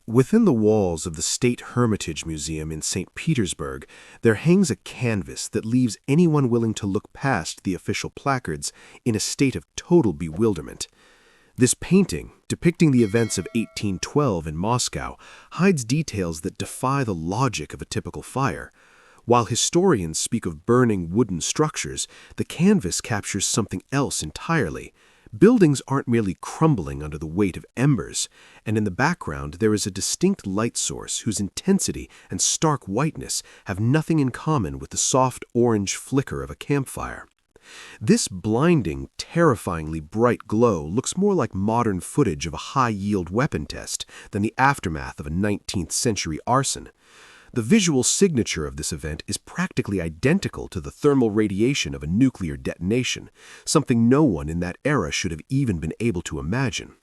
Within the walls of the State Hermitage Museum in St. Petersburg, there hangs a canvas that leaves anyone willing to look past the official placards in a state of total bewilderment. This painting, depicting the events of 1812 in Moscow, hides details that defy the logic of a typical fire. While historians speak of burning wooden structures, the canvas captures something else entirely. Buildings aren't merely crumbling under the weight of embers, and in the background there is a distinct light source whose intensity and stark whiteness have nothing in common with the soft orange flicker of a campfire. This blinding, terrifyingly bright glow looks more like modern footage of a high-yield weapon test than the aftermath of a 19th-century arson. The visual signature of this event is practically identical to the thermal radiation of a nuclear detonation, something no one in that era should have even been able to imagine.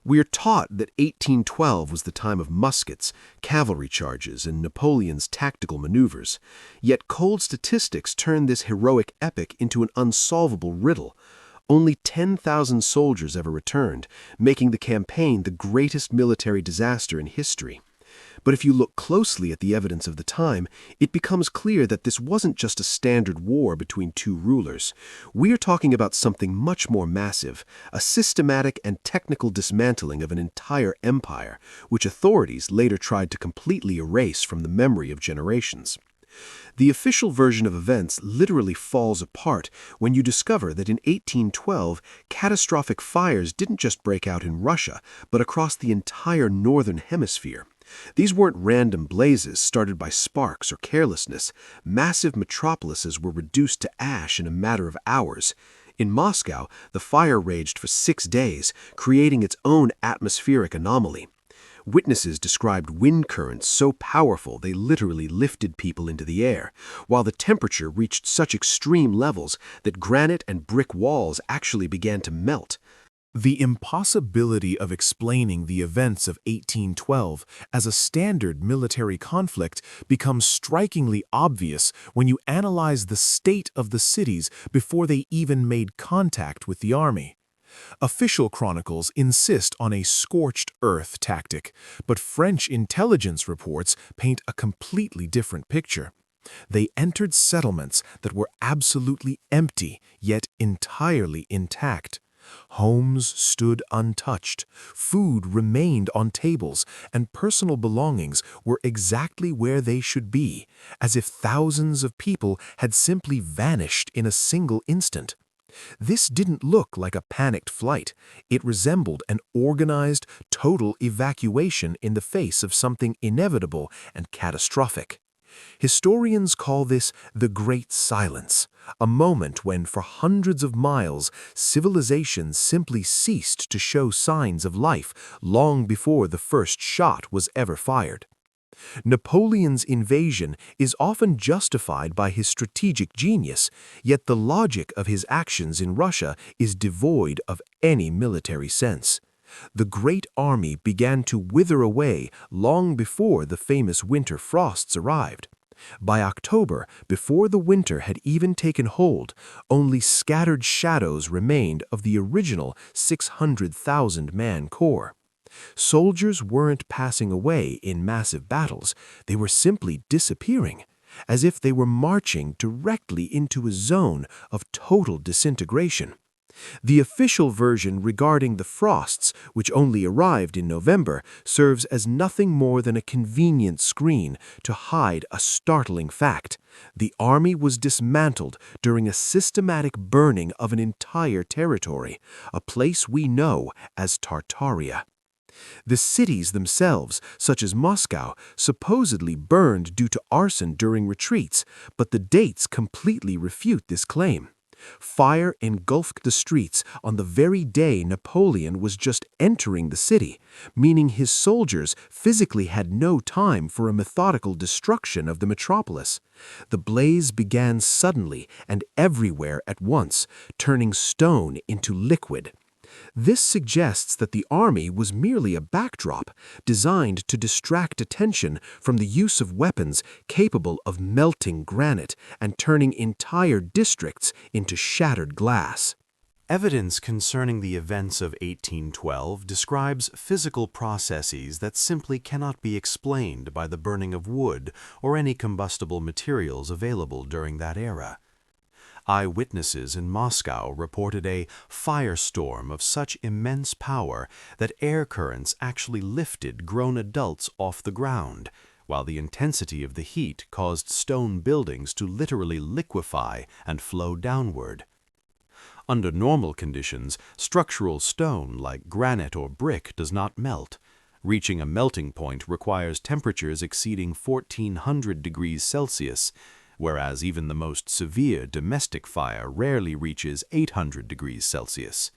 We are taught that 1812 was the time of muskets, cavalry charges, and Napoleon's tactical maneuvers, yet cold statistics turn this heroic epic into an unsolvable riddle. Only 10,000 soldiers ever returned, making the campaign the greatest military disaster in history. But if you look closely at the evidence of the time, it becomes clear that this wasn't just a standard war between two rulers. We are talking about something much more massive, a systematic and technical dismantling of an entire empire, which authorities later tried to completely erase from the memory of generations. The official version of events literally falls apart when you discover that in 1812, catastrophic fires didn't just break out in Russia, but across the entire northern hemisphere. These weren't random blazes started by sparks or carelessness. Massive metropolises were reduced to ash in a matter of hours. In Moscow, the fire raged for 6 days, creating its own atmospheric anomaly. Witnesses described wind currents so powerful they literally lifted people into the air, while the temperature reached such extreme levels that granite and brick walls actually began to melt. The impossibility of explaining the events of 1812 as a standard military conflict becomes strikingly obvious when you analyze the state of the cities before they even made contact with the army. Official chronicles insist on a scorched earth tactic, but French intelligence reports paint a completely different picture. They entered settlements that were absolutely empty, yet entirely intact. Homes stood untouched, food remained on tables, and personal belongings were exactly where they should be, as if thousands of people had simply vanished in a single instant. This didn't look like a panicked flight. It resembled an organized, total evacuation in the face of something inevitable and catastrophic. Historians call this the Great Silence, a moment when, for hundreds of miles, civilization simply ceased to show signs of life long before the first shot was ever fired. Napoleon's invasion is often justified by his strategic genius, yet the logic of his actions in Russia is devoid of any military sense. The great army began to wither away long before the famous winter frosts arrived. By October, before the winter had even taken hold, only scattered shadows remained of the original 600,000-man corps. Soldiers weren't passing away in massive battles, they were simply disappearing, as if they were marching directly into a zone of total disintegration. The official version regarding the frosts, which only arrived in November, serves as nothing more than a convenient screen to hide a startling fact. The army was dismantled during a systematic burning of an entire territory, a place we know as Tartaria. The cities themselves, such as Moscow, supposedly burned due to arson during retreats, but the dates completely refute this claim. Fire engulfed the streets on the very day Napoleon was just entering the city, meaning his soldiers physically had no time for a methodical destruction of the metropolis. The blaze began suddenly and everywhere at once, turning stone into liquid. This suggests that the army was merely a backdrop designed to distract attention from the use of weapons capable of melting granite and turning entire districts into shattered glass. Evidence concerning the events of 1812 describes physical processes that simply cannot be explained by the burning of wood or any combustible materials available during that era. Eyewitnesses in Moscow reported a firestorm of such immense power that air currents actually lifted grown adults off the ground, while the intensity of the heat caused stone buildings to literally liquefy and flow downward. Under normal conditions, structural stone like granite or brick does not melt. Reaching a melting point requires temperatures exceeding 1400 degrees Celsius, whereas even the most severe domestic fire rarely reaches 800 degrees Celsius.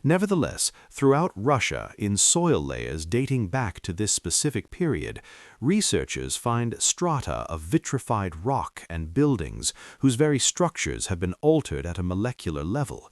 Nevertheless, throughout Russia, in soil layers dating back to this specific period, researchers find strata of vitrified rock and buildings whose very structures have been altered at a molecular level.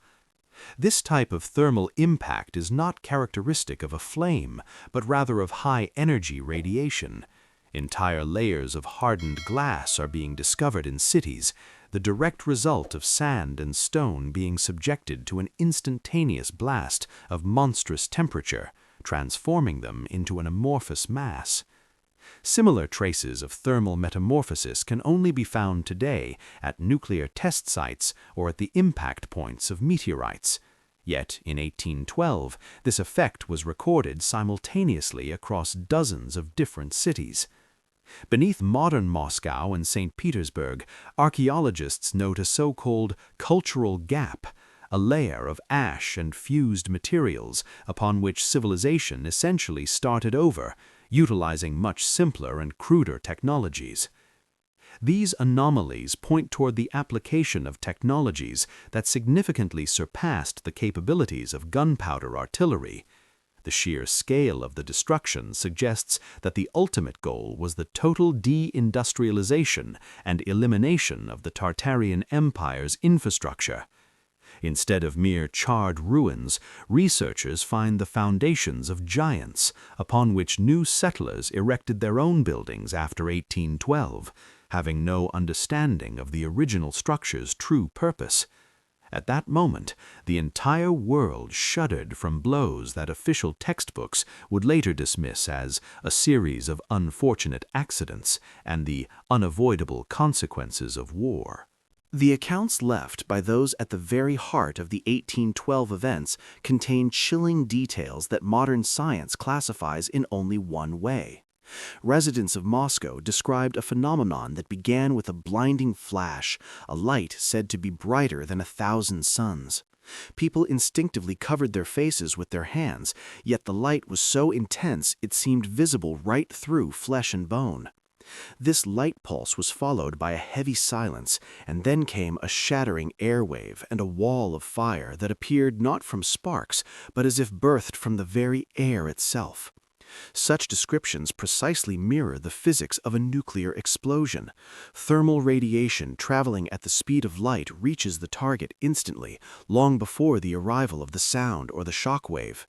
This type of thermal impact is not characteristic of a flame, but rather of high-energy radiation. Entire layers of hardened glass are being discovered in cities, the direct result of sand and stone being subjected to an instantaneous blast of monstrous temperature, transforming them into an amorphous mass. Similar traces of thermal metamorphosis can only be found today at nuclear test sites or at the impact points of meteorites. Yet, in 1812, this effect was recorded simultaneously across dozens of different cities. Beneath modern Moscow and St. Petersburg, archaeologists note a so-called cultural gap, a layer of ash and fused materials upon which civilization essentially started over, utilizing much simpler and cruder technologies. These anomalies point toward the application of technologies that significantly surpassed the capabilities of gunpowder artillery. The sheer scale of the destruction suggests that the ultimate goal was the total de-industrialization and elimination of the Tartarian Empire's infrastructure. Instead of mere charred ruins, researchers find the foundations of giants, upon which new settlers erected their own buildings after 1812, having no understanding of the original structure's true purpose. At that moment, the entire world shuddered from blows that official textbooks would later dismiss as a series of unfortunate accidents and the unavoidable consequences of war. The accounts left by those at the very heart of the 1812 events contain chilling details that modern science classifies in only one way. Residents of Moscow described a phenomenon that began with a blinding flash, a light said to be brighter than 1,000 suns. People instinctively covered their faces with their hands, yet the light was so intense it seemed visible right through flesh and bone. This light pulse was followed by a heavy silence, and then came a shattering air wave and a wall of fire that appeared not from sparks, but as if birthed from the very air itself. Such descriptions precisely mirror the physics of a nuclear explosion. Thermal radiation traveling at the speed of light reaches the target instantly, long before the arrival of the sound or the shock wave.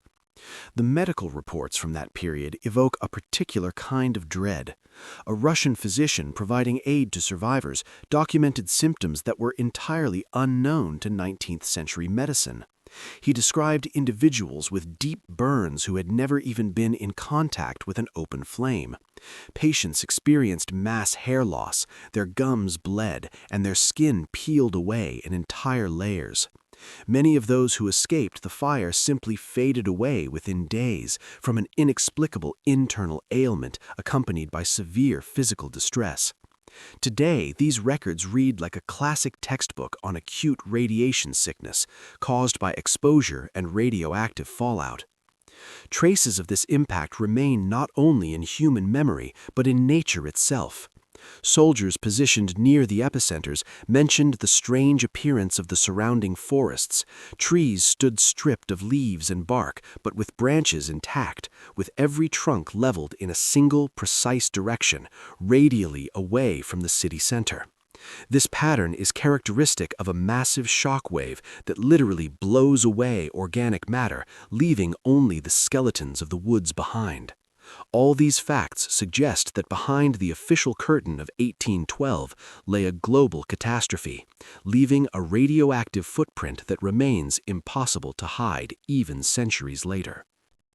The medical reports from that period evoke a particular kind of dread. A Russian physician providing aid to survivors documented symptoms that were entirely unknown to 19th century medicine. He described individuals with deep burns who had never even been in contact with an open flame. Patients experienced mass hair loss, their gums bled, and their skin peeled away in entire layers. Many of those who escaped the fire simply faded away within days from an inexplicable internal ailment accompanied by severe physical distress. Today, these records read like a classic textbook on acute radiation sickness caused by exposure and radioactive fallout. Traces of this impact remain not only in human memory, but in nature itself. Soldiers positioned near the epicenters mentioned the strange appearance of the surrounding forests. Trees stood stripped of leaves and bark, but with branches intact, with every trunk leveled in a single, precise direction, radially away from the city center. This pattern is characteristic of a massive shock wave that literally blows away organic matter, leaving only the skeletons of the woods behind. All these facts suggest that behind the official curtain of 1812 lay a global catastrophe, leaving a radioactive footprint that remains impossible to hide even centuries later.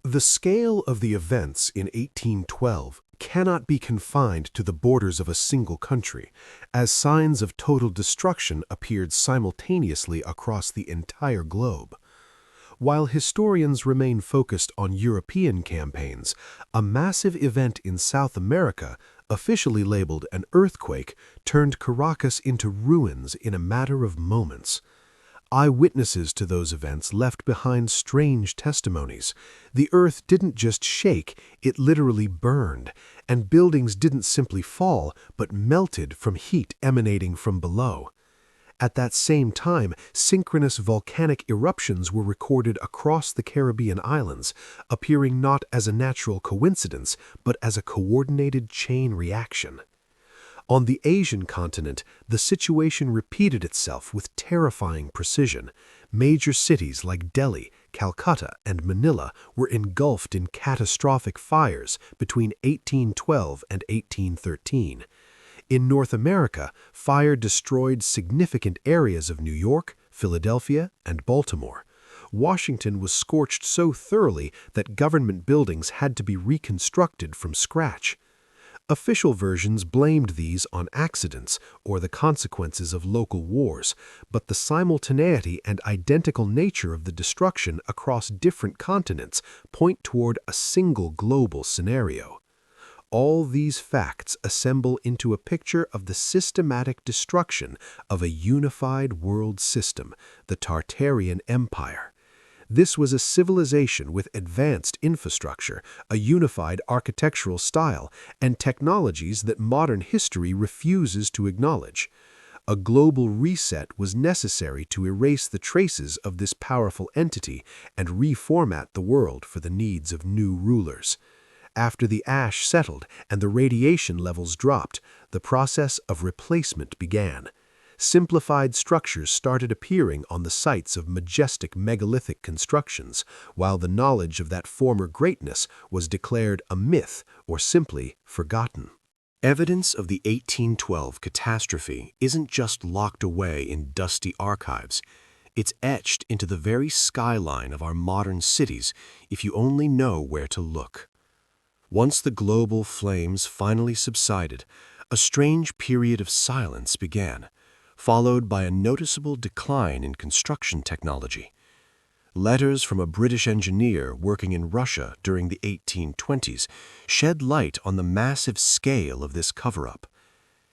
The scale of the events in 1812 cannot be confined to the borders of a single country, as signs of total destruction appeared simultaneously across the entire globe. While historians remain focused on European campaigns, a massive event in South America, officially labeled an earthquake, turned Caracas into ruins in a matter of moments. Eyewitnesses to those events left behind strange testimonies. The earth didn't just shake, it literally burned, and buildings didn't simply fall, but melted from heat emanating from below. At that same time, synchronous volcanic eruptions were recorded across the Caribbean islands, appearing not as a natural coincidence, but as a coordinated chain reaction. On the Asian continent, the situation repeated itself with terrifying precision. Major cities like Delhi, Calcutta, and Manila were engulfed in catastrophic fires between 1812 and 1813. In North America, fire destroyed significant areas of New York, Philadelphia, and Baltimore. Washington was scorched so thoroughly that government buildings had to be reconstructed from scratch. Official versions blamed these on accidents or the consequences of local wars, but the simultaneity and identical nature of the destruction across different continents point toward a single global scenario. All these facts assemble into a picture of the systematic destruction of a unified world system, the Tartarian Empire. This was a civilization with advanced infrastructure, a unified architectural style, and technologies that modern history refuses to acknowledge. A global reset was necessary to erase the traces of this powerful entity and reformat the world for the needs of new rulers. After the ash settled and the radiation levels dropped, the process of replacement began. Simplified structures started appearing on the sites of majestic megalithic constructions, while the knowledge of that former greatness was declared a myth or simply forgotten. Evidence of the 1812 catastrophe isn't just locked away in dusty archives. It's etched into the very skyline of our modern cities if you only know where to look. Once the global flames finally subsided, a strange period of silence began, followed by a noticeable decline in construction technology. Letters from a British engineer working in Russia during the 1820s shed light on the massive scale of this cover-up.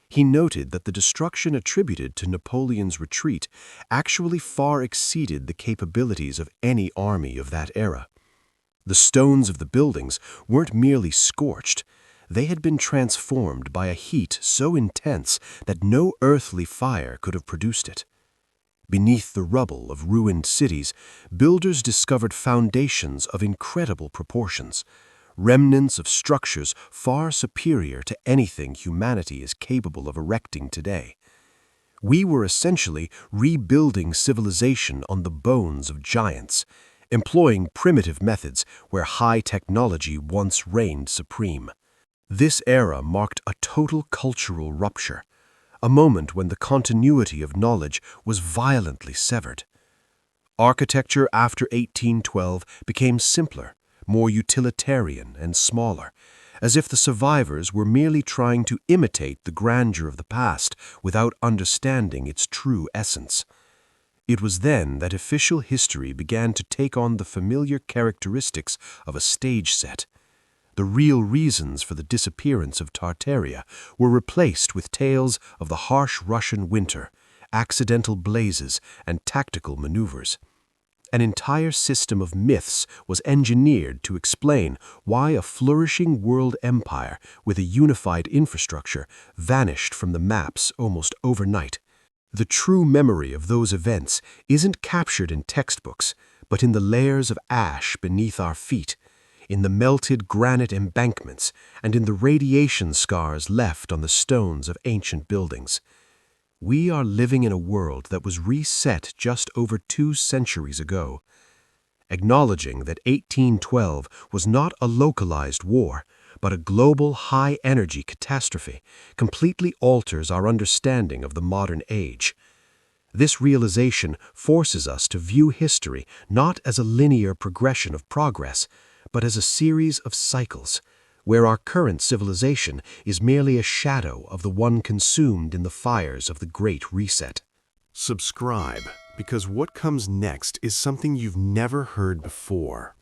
He noted that the destruction attributed to Napoleon's retreat actually far exceeded the capabilities of any army of that era. The stones of the buildings weren't merely scorched, they had been transformed by a heat so intense that no earthly fire could have produced it. Beneath the rubble of ruined cities, builders discovered foundations of incredible proportions, remnants of structures far superior to anything humanity is capable of erecting today. We were essentially rebuilding civilization on the bones of giants, employing primitive methods where high technology once reigned supreme. This era marked a total cultural rupture, a moment when the continuity of knowledge was violently severed. Architecture after 1812 became simpler, more utilitarian and smaller, as if the survivors were merely trying to imitate the grandeur of the past without understanding its true essence. It was then that official history began to take on the familiar characteristics of a stage set. The real reasons for the disappearance of Tartaria were replaced with tales of the harsh Russian winter, accidental blazes, and tactical maneuvers. An entire system of myths was engineered to explain why a flourishing world empire with a unified infrastructure vanished from the maps almost overnight. The true memory of those events isn't captured in textbooks, but in the layers of ash beneath our feet, in the melted granite embankments, and in the radiation scars left on the stones of ancient buildings. We are living in a world that was reset just over 2 centuries ago, Acknowledging that 1812 was not a localized war, but a global high-energy catastrophe, completely alters our understanding of the modern age. This realization forces us to view history not as a linear progression of progress, but as a series of cycles, where our current civilization is merely a shadow of the one consumed in the fires of the Great Reset. Subscribe, because what comes next is something you've never heard before.